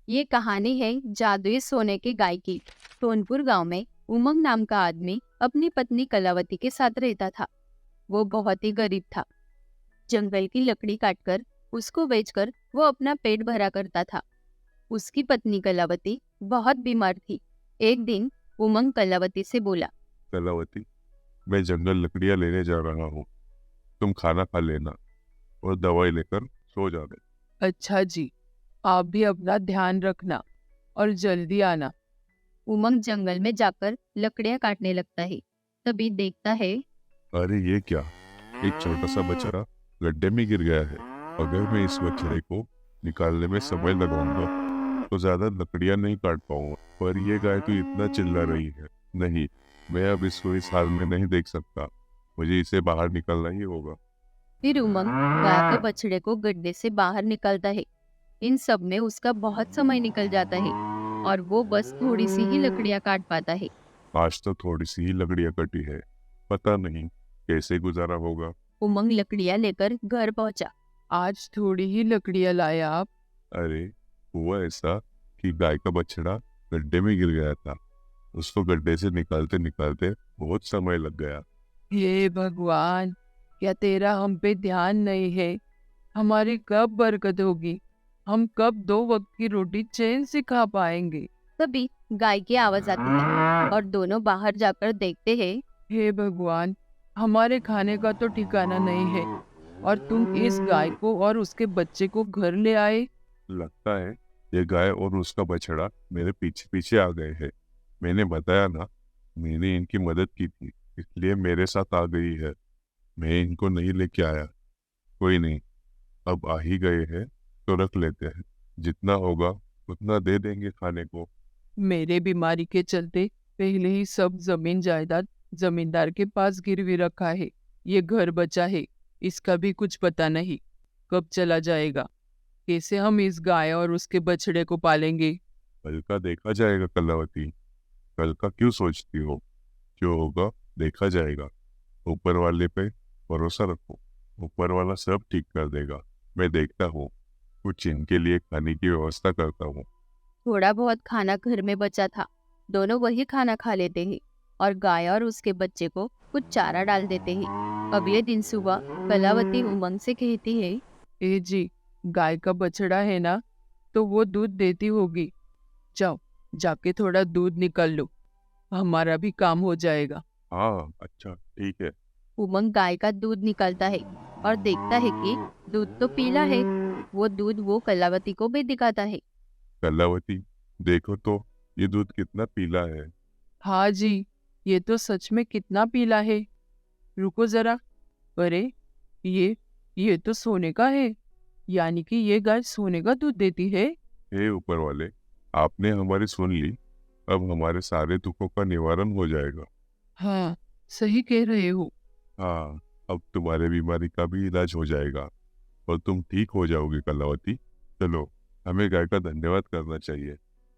ये कहानी है जादुई सोने के गाय की। सोनपुर गांव में उमंग नाम का आदमी अपनी पत्नी कलावती के साथ रहता था। वो बहुत ही गरीब था। जंगल की लकड़ी काटकर उसको बेचकर वो अपना पेट भरा करता था। उसकी पत्नी कलावती बहुत बीमार थी। एक दिन उमंग कलावती से बोला, कलावती, मैं जंगल लकड़ियाँ लेने जा रहा हूँ। तुम खाना खा लेना और दवाई लेकर सो जाना। अच्छा जी, आप भी अपना ध्यान रखना और जल्दी आना। उमंग जंगल में जाकर लकड़ियां काटने लगता है। तभी देखता है अरे ये क्या, एक छोटा सा बछड़ा गड्ढे में गिर गया है। अगर मैं इस बछड़े को निकालने में समय लगाऊंगा तो ज्यादा लकड़ियाँ नहीं काट पाऊंगा। पर ये गाय तो इतना चिल्ला रही है। नहीं, मैं अब इसको इस हाल में नहीं देख सकता। मुझे इसे बाहर निकलना ही होगा। फिर उमंग गाय के बछड़े को गड्ढे से बाहर निकालता है। इन सब में उसका बहुत समय निकल जाता है और वो बस थोड़ी सी ही लकड़ियां काट पाता है। आज तो थोड़ी सी ही लकड़ियाँ कटी है। पता नहीं कैसे गुजारा होगा। उमंग लकड़ियां लेकर घर पहुंचा। आज थोड़ी ही लकड़ियाँ लाए आप। अरे, हुआ ऐसा कि गाय का बछड़ा गड्ढे में गिर गया था। उसको गड्ढे से निकालते निकालते बहुत समय लग गया। हे भगवान, क्या तेरा हम पे ध्यान नहीं है? हमारी कब बरकत होगी? हम कब 2 वक्त की रोटी चैन से खा पाएंगे? तभी गाय की आवाज आती है और दोनों बाहर जाकर देखते हैं। हे भगवान, हमारे खाने का तो ठिकाना नहीं है और तुम इस गाय को और उसके बच्चे को घर ले आए। लगता है ये गाय और उसका बछड़ा मेरे पीछे पीछे आ गए हैं। मैंने बताया ना, मैंने इनकी मदद की थी, इसलिए मेरे साथ आ गई है। मैं इनको नहीं लेके आया। कोई नहीं, अब आ ही गए हैं तो रख लेते हैं। जितना होगा उतना दे देंगे खाने को। मेरे बीमारी के चलते पहले ही सब जमीन जायदाद जमींदार के पास गिरवी रखा है। ये घर बचा है, इसका भी कुछ पता नहीं कब चला जाएगा। कैसे हम इस गाय और उसके बछड़े को पालेंगे? कल का देखा जाएगा कलावती। कल का क्यों सोचती हो? जो होगा देखा जाएगा। ऊपर वाले पे भरोसा रखो। ऊपर वाला सब ठीक कर देगा। मैं देखता हूँ, कुछ इनके लिए खाने की व्यवस्था करता हूँ। थोड़ा बहुत खाना घर में बचा था। दोनों वही खाना खा लेते हैं और गाय और उसके बच्चे को कुछ चारा डाल देते हैं। अगले दिन सुबह कलावती उमंग से कहती है, ए जी, गाय का बछड़ा है ना, तो वो दूध देती होगी। जाओ, जाके थोड़ा दूध निकल लो, हमारा भी काम हो जाएगा। हाँ, अच्छा ठीक है। उमंग गाय का दूध निकालता है और देखता है कि दूध तो पीला है। वो दूध वो कलावती को भी दिखाता है। कलावती, देखो तो ये दूध कितना पीला है। हाँ जी, ये तो सच में कितना पीला है। रुको जरा। अरे, ये ये तो सोने का है। यानी कि ये गाय सोने का दूध देती है। हे ऊपर वाले, आपने हमारी सुन ली। अब हमारे सारे दुखों का निवारण हो जाएगा। हाँ, सही कह रहे हो। हाँ, अब तुम्हारे बीमारी का भी इलाज हो जाएगा और तुम ठीक हो जाओगी कलावती। चलो, हमें गाय का धन्यवाद करना चाहिए।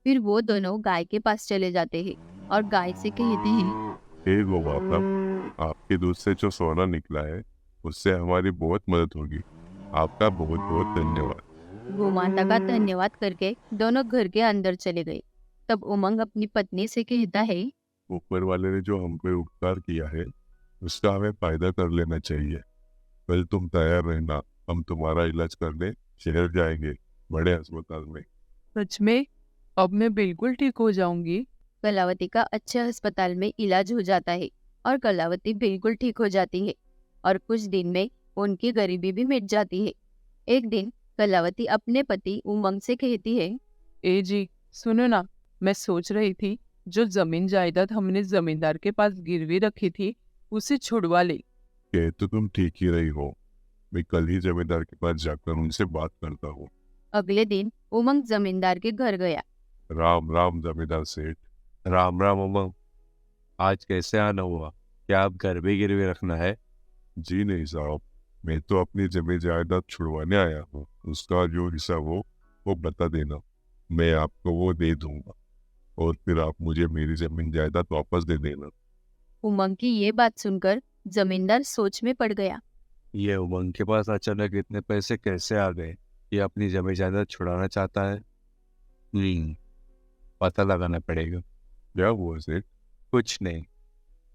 फिर वो दोनों गाय के पास चले जाते हैं और गाय से कहते हैं, हे गोमाता, आपके दूध से जो सोना निकला है उससे हमारी बहुत मदद होगी। आपका बहुत बहुत धन्यवाद। गोमाता का धन्यवाद करके दोनों घर के अंदर चले गए। तब उमंग अपनी पत्नी से कहता है, ऊपर वाले ने जो हम पे उपकार किया है उसका हमें फायदा कर लेना चाहिए। कल तुम तैयार रहना, हम तुम्हारा इलाज करने शहर जाएंगे, बड़े अस्पताल में। सच में? अब मैं बिल्कुल ठीक हो जाऊंगी। कलावती का अच्छे अस्पताल में इलाज हो जाता है और कलावती बिल्कुल ठीक हो जाती है और कुछ दिन में उनकी गरीबी भी मिट जाती है। एक दिन कलावती अपने पति उमंग से कहती है, ए जी, सुनो ना, मैं सोच रही थी जो जमीन जायदाद हमने जमींदार के पास गिरवी रखी थी उसे छुड़वा ले। कह तो तुम ठीक ही रही हो। मैं कल ही जमींदार के पास जाकर उनसे बात करता हूँ। अगले दिन उमंग जमींदार के घर गया। राम राम जमींदार सेठ। राम राम उमंग, आज कैसे आना हुआ? क्या आप घर भी गिरवी रखना है? जी नहीं साहब, मैं तो अपनी जमीन जायदाद छुड़वाने आया हूँ। उसका जो हिस्सा हो वो बता देना, मैं आपको वो दे दूंगा और फिर आप मुझे मेरी जमीन जायदाद वापस दे देना। उमंग की ये बात सुनकर जमींदार सोच में पड़ गया। ये उमंग के पास अचानक इतने पैसे कैसे आ गए? ये अपनी जमीन जायदाद छुड़ाना चाहता है। पता लगाना पड़ेगा। क्या हुआ सेठ? कुछ नहीं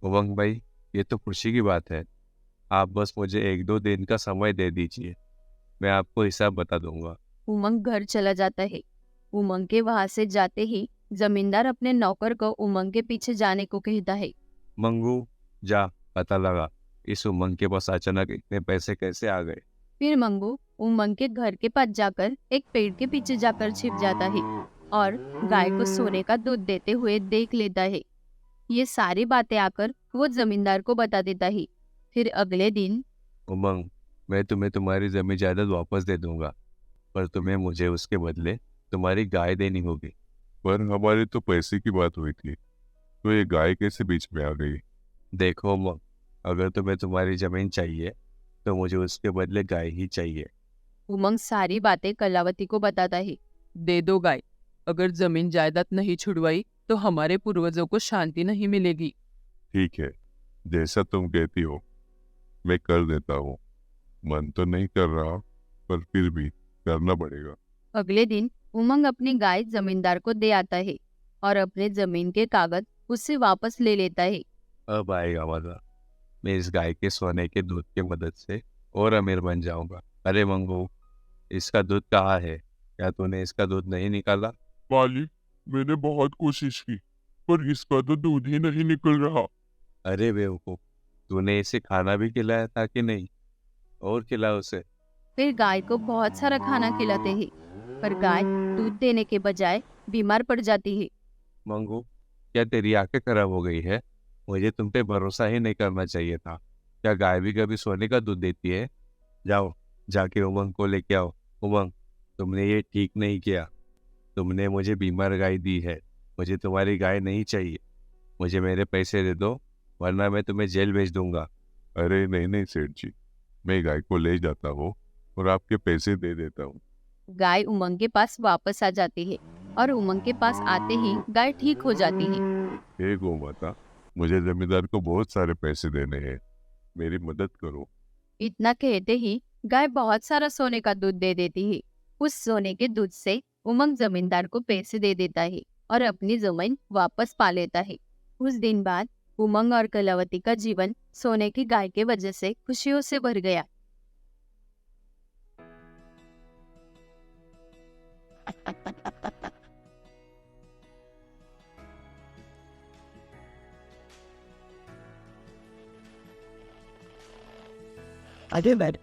उमंग भाई, ये तो खुशी की बात है। आप बस मुझे 1-2 दिन का समय दे दीजिए, मैं आपको हिसाब बता दूंगा। उमंग घर चला जाता है। उमंग के वहां से जाते ही जमींदार अपने नौकर को उमंग के पीछे जाने को कहता है। मंगू, जा पता लगा इस उमंग के पास अचानक इतने पैसे कैसे आ गए। फिर मंगू उमंग के घर के पास जाकर एक पेड़ के पीछे जाकर छिप जाता है और गाय को सोने का दूध देते हुए देख लेता है। ये सारी बातें आकर वो जमींदार को बता देता है। फिर अगले दिन उमंग, मैं तुम्हें तुम्हारी जमीन जायदाद वापस दे दूंगा, पर तुम्हें मुझे उसके बदले तुम्हारी गाय देनी होगी। पर हमारी तो पैसे की बात हुई थी, तो ये गाय कैसे बीच में आ गई? देखो उमंग, अगर तुम्हें तुम्हारी जमीन चाहिए तो मुझे उसके बदले गाय ही चाहिए। उमंग सारी बातें कलावती को बताता है। दे दो गाय। अगर जमीन जायदाद नहीं छुड़वाई तो हमारे पूर्वजों को शांति नहीं मिलेगी। ठीक है, जैसा तुम कहती हो मैं कर देता हूँ। मन तो नहीं कर रहा, पर फिर भी करना पड़ेगा। अगले दिन उमंग अपनी गाय जमींदार को दे आता है और अपने जमीन के कागज उससे वापस ले लेता है। अब आएगा मजा, मैं इस गाय के सोने के दूध की मदद से और अमीर बन जाऊंगा। अरे मंगू, इसका दूध कहाँ है? क्या तूने इसका दूध नहीं निकाला? मालिक, मैंने बहुत कोशिश की, पर इसका तो दूध ही नहीं निकल रहा। अरे बेवकूफ, तूने इसे खाना भी खिलाया था कि नहीं? और खिला उसे। फिर गाय को बहुत सारा खाना खिलाते हैं, पर गाय दूध देने के बजाय बीमार पड़ जाती है। मंगू, क्या तेरी आंखें खराब हो गई है? मुझे तुम पे भरोसा ही नहीं करना चाहिए था। क्या गाय भी कभी सोने का दूध देती है? जाओ, जाके उमंग को लेके आओ। उमंग, तुमने ये ठीक नहीं किया। तुमने मुझे बीमार गाय दी है। मुझे तुम्हारी गाय नहीं चाहिए। मुझे मेरे पैसे दे दो, वरना मैं तुम्हें जेल भेज दूंगा। अरे नहीं नहीं सेठ जी, मैं गाय को ले जाता हूँ और आपके पैसे दे देता हूँ। गाय उमंग के पास वापस आ जाती है और उमंग के पास आते ही गाय ठीक हो जाती है। हे गौ माता, मुझे जमींदार को बहुत सारे पैसे देने हैं, मेरी मदद करो। इतना कहते ही गाय बहुत सारा सोने का दूध दे देती है। उस सोने के दूध से उमंग जमींदार को पैसे दे देता है और अपनी जमीन वापस पा लेता है। उस दिन बाद उमंग और कलावती का जीवन सोने की गाय के वजह से खुशियों से भर गया। I do bed.